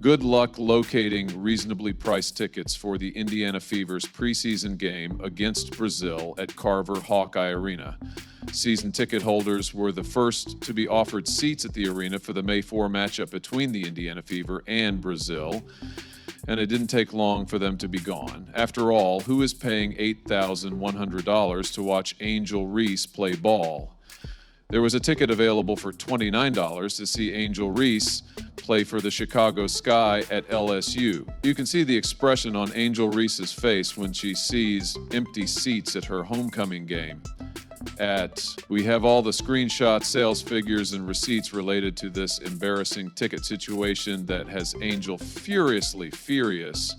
Good luck locating reasonably priced tickets for the Indiana Fever's preseason game against Brazil at Carver Hawkeye Arena. Season ticket holders were the first to be offered seats at the arena for the May 4 matchup between the Indiana Fever and Brazil, and it didn't take long for them to be gone. After all, who is paying $8,100 to watch Angel Reese play ball? There was a ticket available for $29 to see Angel Reese play for the Chicago Sky at LSU. You can see the expression on Angel Reese's face when she sees empty seats at her homecoming game. We have all the screenshots, sales figures, and receipts related to this embarrassing ticket situation that has Angel furiously furious.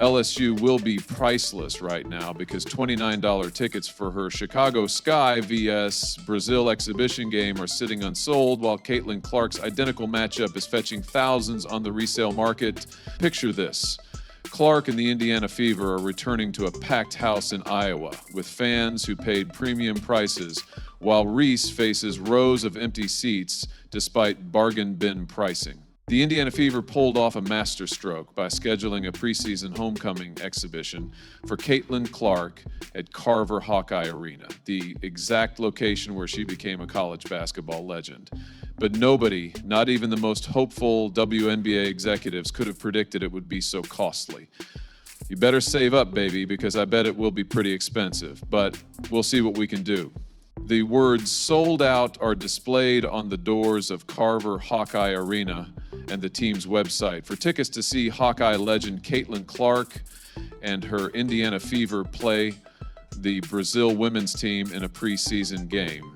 LSU will be priceless right now because $29 tickets for her Chicago Sky vs Brazil exhibition game are sitting unsold, while Caitlin Clark's identical matchup is fetching thousands on the resale market. Picture this. Clark and the Indiana Fever are returning to a packed house in Iowa with fans who paid premium prices, while Reese faces rows of empty seats despite bargain bin pricing. The Indiana Fever pulled off a masterstroke by scheduling a preseason homecoming exhibition for Caitlin Clark at Carver Hawkeye Arena, the exact location where she became a college basketball legend. But nobody, not even the most hopeful WNBA executives, could have predicted it would be so costly. You better save up, baby, because I bet it will be pretty expensive, but we'll see what we can do. The words "sold out" are displayed on the doors of Carver Hawkeye Arena and the team's website. For tickets to see Hawkeye legend Caitlin Clark and her Indiana Fever play the Brazil women's team in a preseason game.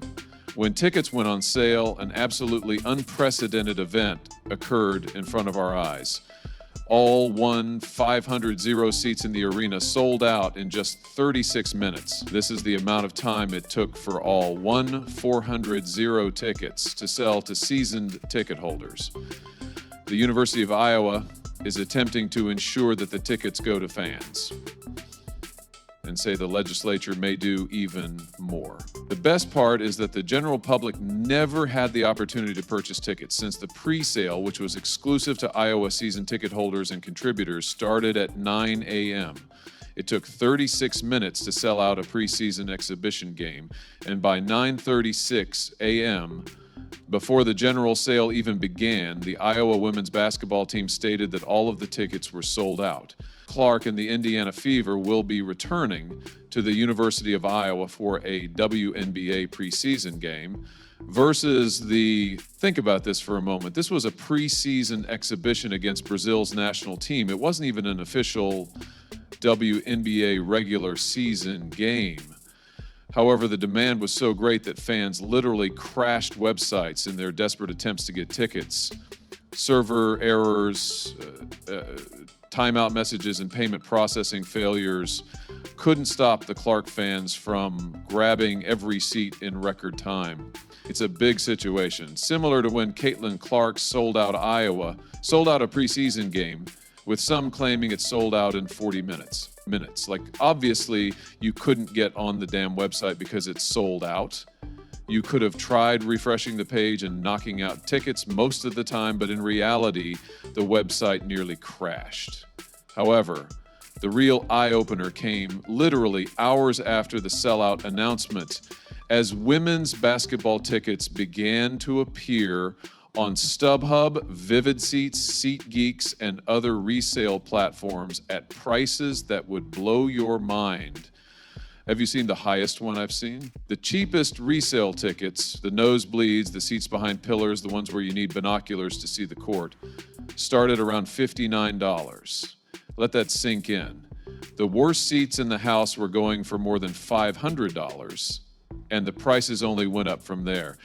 When tickets went on sale, an absolutely unprecedented event occurred in front of our eyes. All 500 seats in the arena sold out in just 36 minutes. This is the amount of time it took for all 400 tickets to sell to seasoned ticket holders. The University of Iowa is attempting to ensure that the tickets go to fans, and say the legislature may do even more. The best part is that the general public never had the opportunity to purchase tickets since the pre-sale, which was exclusive to Iowa season ticket holders and contributors, started at 9 a.m. It took 36 minutes to sell out a preseason exhibition game, and by 9:36 a.m., before the general sale even began, the Iowa women's basketball team stated that all of the tickets were sold out. Clark and the Indiana Fever will be returning to the University of Iowa for a WNBA preseason game versus think about this for a moment. This was a preseason exhibition against Brazil's national team. It wasn't even an official WNBA regular season game. However, the demand was so great that fans literally crashed websites in their desperate attempts to get tickets. Server errors, timeout messages, and payment processing failures couldn't stop the Clark fans from grabbing every seat in record time. It's a big situation, similar to when Caitlin Clark sold out a preseason game, with some claiming it sold out in 40 minutes. Like, obviously, you couldn't get on the damn website because it's sold out. You could have tried refreshing the page and knocking out tickets most of the time, but in reality, the website nearly crashed. However, the real eye-opener came literally hours after the sellout announcement, as women's basketball tickets began to appear on StubHub, Vivid Seats, SeatGeeks, and other resale platforms at prices that would blow your mind. Have you seen the highest one I've seen? The cheapest resale tickets, the nosebleeds, the seats behind pillars, the ones where you need binoculars to see the court, started around $59. Let that sink in. The worst seats in the house were going for more than $500, and the prices only went up from there.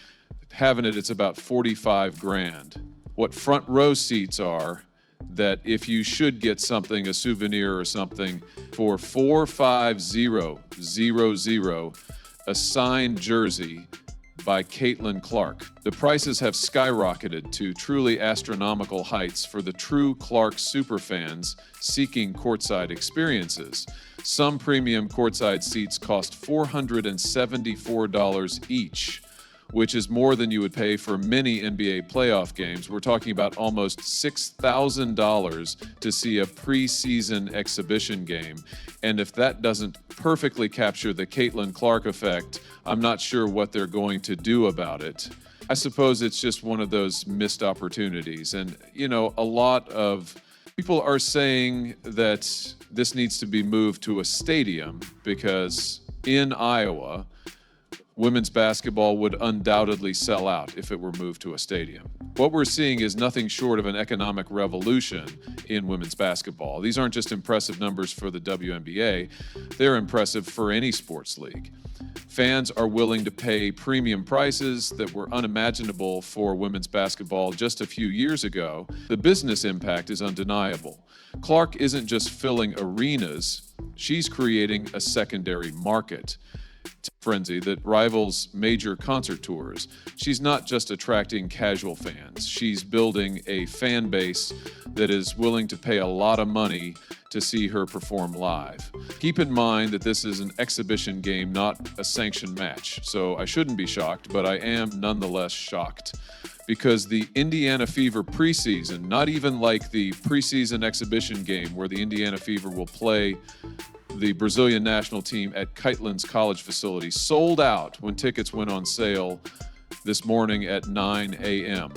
Having it's about $45,000. What front row seats are, that if you should get something, a souvenir or something, for $450,000, a signed jersey by Caitlin Clark. The prices have skyrocketed to truly astronomical heights for the true Clark superfans seeking courtside experiences. Some premium courtside seats cost $474 each, which is more than you would pay for many NBA playoff games. We're talking about almost $6,000 to see a preseason exhibition game. And if that doesn't perfectly capture the Caitlin Clark effect, I'm not sure what they're going to do about it. I suppose it's just one of those missed opportunities. And, a lot of people are saying that this needs to be moved to a stadium because in Iowa, women's basketball would undoubtedly sell out if it were moved to a stadium. What we're seeing is nothing short of an economic revolution in women's basketball. These aren't just impressive numbers for the WNBA, they're impressive for any sports league. Fans are willing to pay premium prices that were unimaginable for women's basketball just a few years ago. The business impact is undeniable. Clark isn't just filling arenas, she's creating a secondary market frenzy that rivals major concert tours. She's not just attracting casual fans, she's building a fan base that is willing to pay a lot of money to see her perform live. Keep in mind that this is an exhibition game, not a sanctioned match, so I shouldn't be shocked, but I am nonetheless shocked. Because the Indiana Fever preseason, not even like the preseason exhibition game where the Indiana Fever will play the Brazilian national team at Caitlin's college facility, sold out when tickets went on sale this morning at 9 a.m.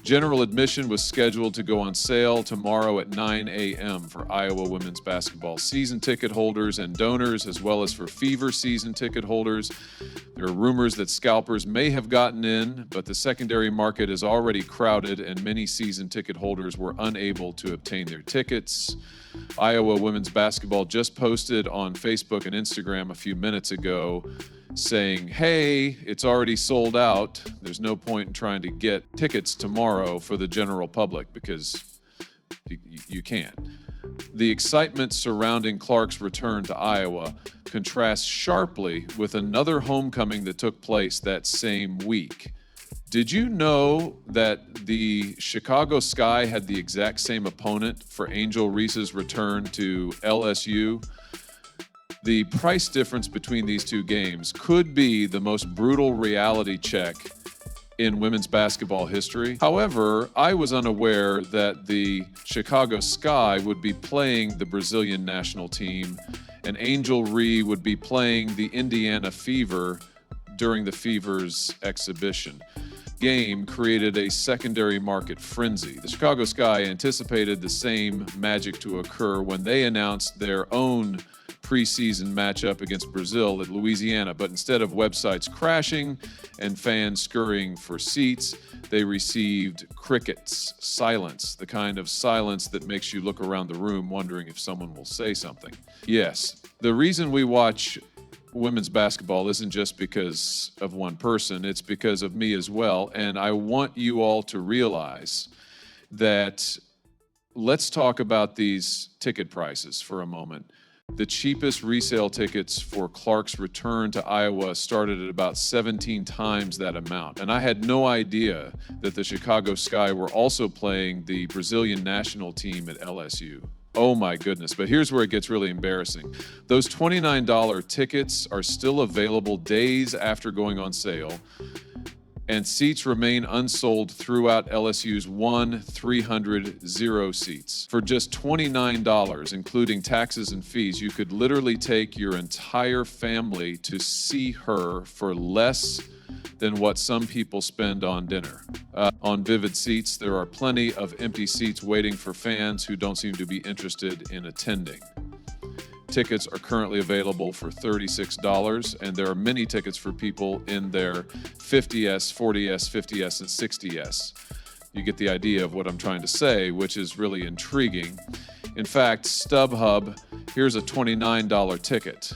General admission was scheduled to go on sale tomorrow at 9 a.m. for Iowa women's basketball season ticket holders and donors, as well as for Fever season ticket holders. There are rumors that scalpers may have gotten in, but the secondary market is already crowded and many season ticket holders were unable to obtain their tickets. Iowa women's basketball just posted on Facebook and Instagram a few minutes ago saying, hey, it's already sold out. There's no point in trying to get tickets tomorrow for the general public because you can't. The excitement surrounding Clark's return to Iowa contrasts sharply with another homecoming that took place that same week. Did you know that the Chicago Sky had the exact same opponent for Angel Reese's return to LSU? The price difference between these two games could be the most brutal reality check in women's basketball history. However, I was unaware that the Chicago Sky would be playing the Brazilian national team and Angel Reese would be playing the Indiana Fever during the Fever's exhibition. Game created a secondary market frenzy. The Chicago Sky anticipated the same magic to occur when they announced their own preseason matchup against Brazil at Louisiana, but instead of websites crashing and fans scurrying for seats, they received crickets, silence, the kind of silence that makes you look around the room wondering if someone will say something. Yes, the reason we watch women's basketball isn't just because of one person, it's because of me as well. And I want you all to realize that let's talk about these ticket prices for a moment. The cheapest resale tickets for Clark's return to Iowa started at about 17 times that amount. And I had no idea that the Chicago Sky were also playing the Brazilian national team at LSU. Oh my goodness, but here's where it gets really embarrassing. Those $29 tickets are still available days after going on sale, and seats remain unsold throughout LSU's 300 seats. For just $29, including taxes and fees, you could literally take your entire family to see her for less than what some people spend on dinner. On Vivid Seats, there are plenty of empty seats waiting for fans who don't seem to be interested in attending. Tickets are currently available for $36, and there are many tickets for people in their 50S, 40S, 50S, and 60S. You get the idea of what I'm trying to say, which is really intriguing. In fact, StubHub, here's a $29 ticket.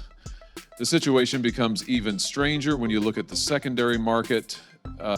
The situation becomes even stranger when you look at the secondary market.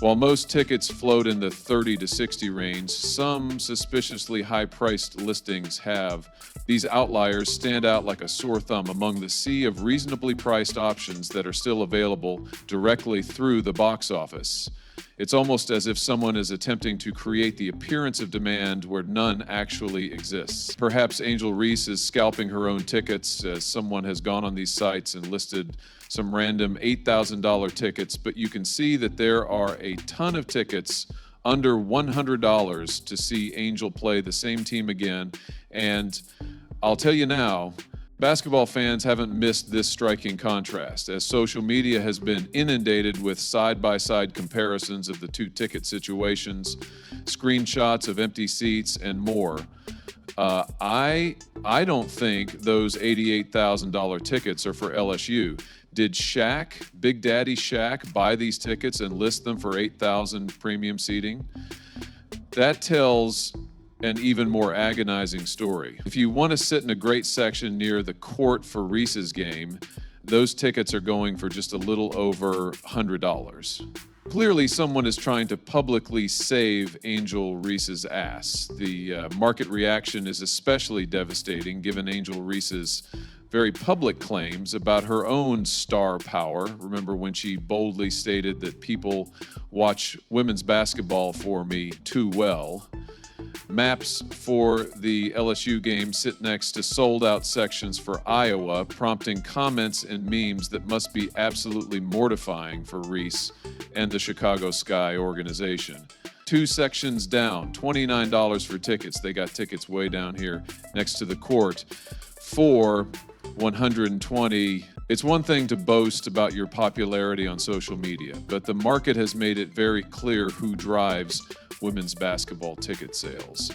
While most tickets float in the 30 to 60 range, some suspiciously high-priced listings have. These outliers stand out like a sore thumb among the sea of reasonably priced options that are still available directly through the box office. It's almost as if someone is attempting to create the appearance of demand where none actually exists. Perhaps Angel Reese is scalping her own tickets, as someone has gone on these sites and listed some random $8,000 tickets, but you can see that there are a ton of tickets under $100 to see Angel play the same team again. And I'll tell you now, basketball fans haven't missed this striking contrast, as social media has been inundated with side-by-side comparisons of the two ticket situations, screenshots of empty seats, and more. I don't think those $88,000 tickets are for LSU. Did Shaq, Big Daddy Shaq, buy these tickets and list them for $8,000 premium seating? That tells an even more agonizing story. If you want to sit in a great section near the court for Reese's game, those tickets are going for just a little over $100. Clearly, someone is trying to publicly save Angel Reese's ass. The market reaction is especially devastating given Angel Reese's very public claims about her own star power. Remember when she boldly stated that people watch women's basketball for me too well. Maps for the LSU game sit next to sold-out sections for Iowa, prompting comments and memes that must be absolutely mortifying for Reese and the Chicago Sky organization. Two sections down, $29 for tickets. They got tickets way down here next to the court for $120. It's one thing to boast about your popularity on social media, but the market has made it very clear who drives women's basketball ticket sales.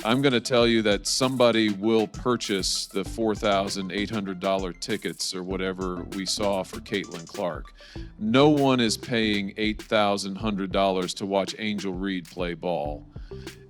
I'm going to tell you that somebody will purchase the $4,800 tickets or whatever we saw for Caitlin Clark. No one is paying $8,100 to watch Angel Reese play ball,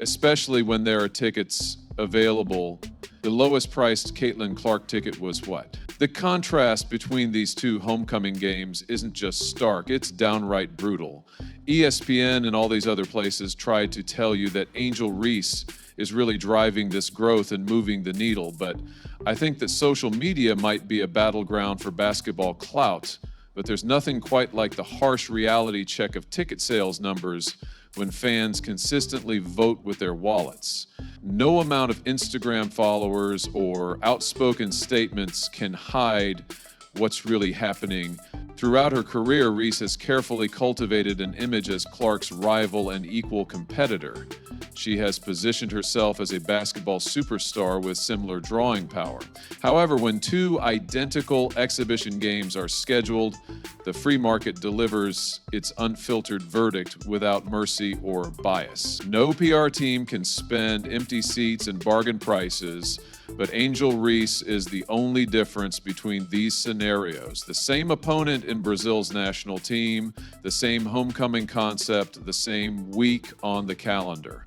especially when there are tickets available. The lowest priced Caitlin Clark ticket was what? The contrast between these two homecoming games isn't just stark, it's downright brutal. ESPN and all these other places tried to tell you that Angel Reese is really driving this growth and moving the needle, but I think that social media might be a battleground for basketball clout, but there's nothing quite like the harsh reality check of ticket sales numbers when fans consistently vote with their wallets. No amount of Instagram followers or outspoken statements can hide what's really happening. Throughout her career, Reese has carefully cultivated an image as Clark's rival and equal competitor. She has positioned herself as a basketball superstar with similar drawing power. However, when two identical exhibition games are scheduled, the free market delivers its unfiltered verdict without mercy or bias. No PR team can spend empty seats and bargain prices, but Angel Reese is the only difference between these scenarios. The same opponent in Brazil's national team, the same homecoming concept, the same week on the calendar.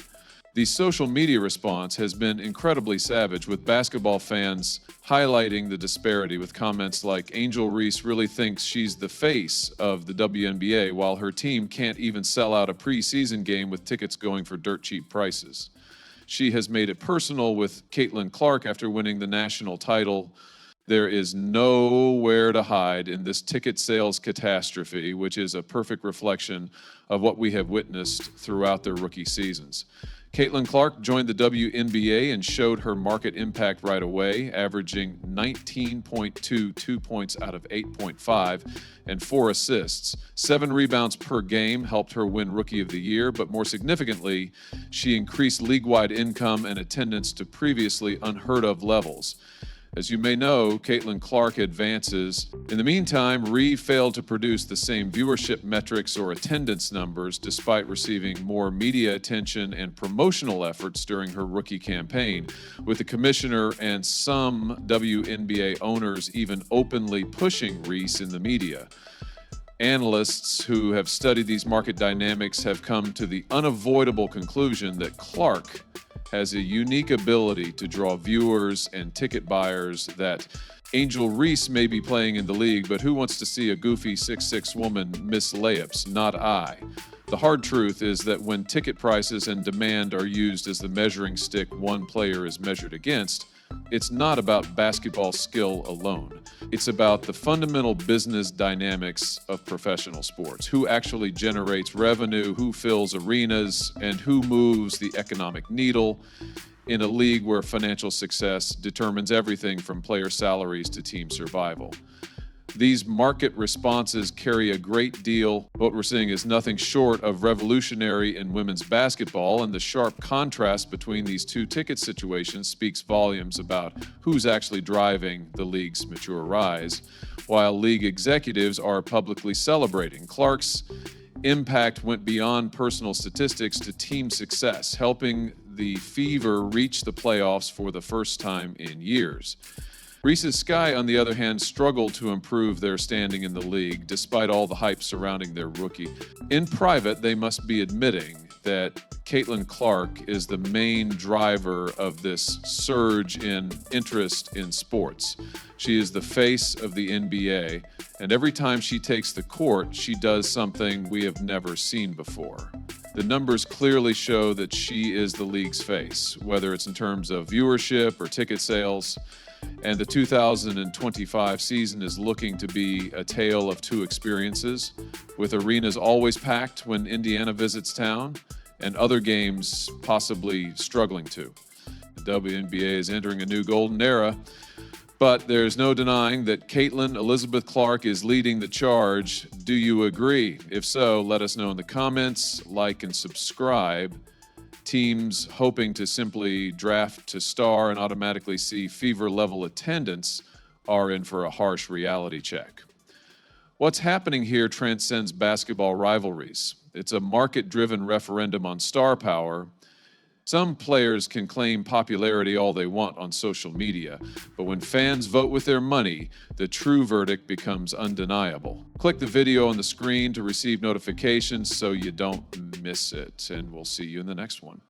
The social media response has been incredibly savage, with basketball fans highlighting the disparity with comments like, Angel Reese really thinks she's the face of the WNBA, while her team can't even sell out a preseason game with tickets going for dirt cheap prices. She has made it personal with Caitlin Clark after winning the national title. There is nowhere to hide in this ticket sales catastrophe, which is a perfect reflection of what we have witnessed throughout their rookie seasons. Caitlin Clark joined the WNBA and showed her market impact right away, averaging 19.2 2 points out of 8.5 and 4 assists. 7 rebounds per game helped her win Rookie of the Year, but more significantly, she increased league-wide income and attendance to previously unheard of levels. As you may know, Caitlin Clark advances. In the meantime, Reese failed to produce the same viewership metrics or attendance numbers despite receiving more media attention and promotional efforts during her rookie campaign, with the commissioner and some WNBA owners even openly pushing Reese in the media. Analysts who have studied these market dynamics have come to the unavoidable conclusion that Clark has a unique ability to draw viewers and ticket buyers that Angel Reese may be playing in the league, but who wants to see a goofy 6'6" woman miss layups? Not I. The hard truth is that when ticket prices and demand are used as the measuring stick one player is measured against, It's not about basketball skill alone. It's about the fundamental business dynamics of professional sports. Who actually generates revenue, who fills arenas, and who moves the economic needle in a league where financial success determines everything from player salaries to team survival. These market responses carry a great deal. What we're seeing is nothing short of revolutionary in women's basketball, and the sharp contrast between these two ticket situations speaks volumes about who's actually driving the league's mature rise, while league executives are publicly celebrating. Clark's impact went beyond personal statistics to team success, helping the Fever reach the playoffs for the first time in years. Reese's Sky, on the other hand, struggled to improve their standing in the league despite all the hype surrounding their rookie. In private, they must be admitting that Caitlin Clark is the main driver of this surge in interest in sports. She is the face of the NBA, and every time she takes the court, she does something we have never seen before. The numbers clearly show that she is the league's face, whether it's in terms of viewership or ticket sales. And the 2025 season is looking to be a tale of two experiences, with arenas always packed when Indiana visits town, and other games possibly struggling to. The WNBA is entering a new golden era, but there's no denying that Caitlin Elizabeth Clark is leading the charge. Do you agree? If so, let us know in the comments, like and subscribe. Teams hoping to simply draft to star and automatically see Fever-level attendance are in for a harsh reality check. What's happening here transcends basketball rivalries. It's a market-driven referendum on star power. Some players can claim popularity all they want on social media, but when fans vote with their money, the true verdict becomes undeniable. Click the video on the screen to receive notifications so you don't miss it, and we'll see you in the next one.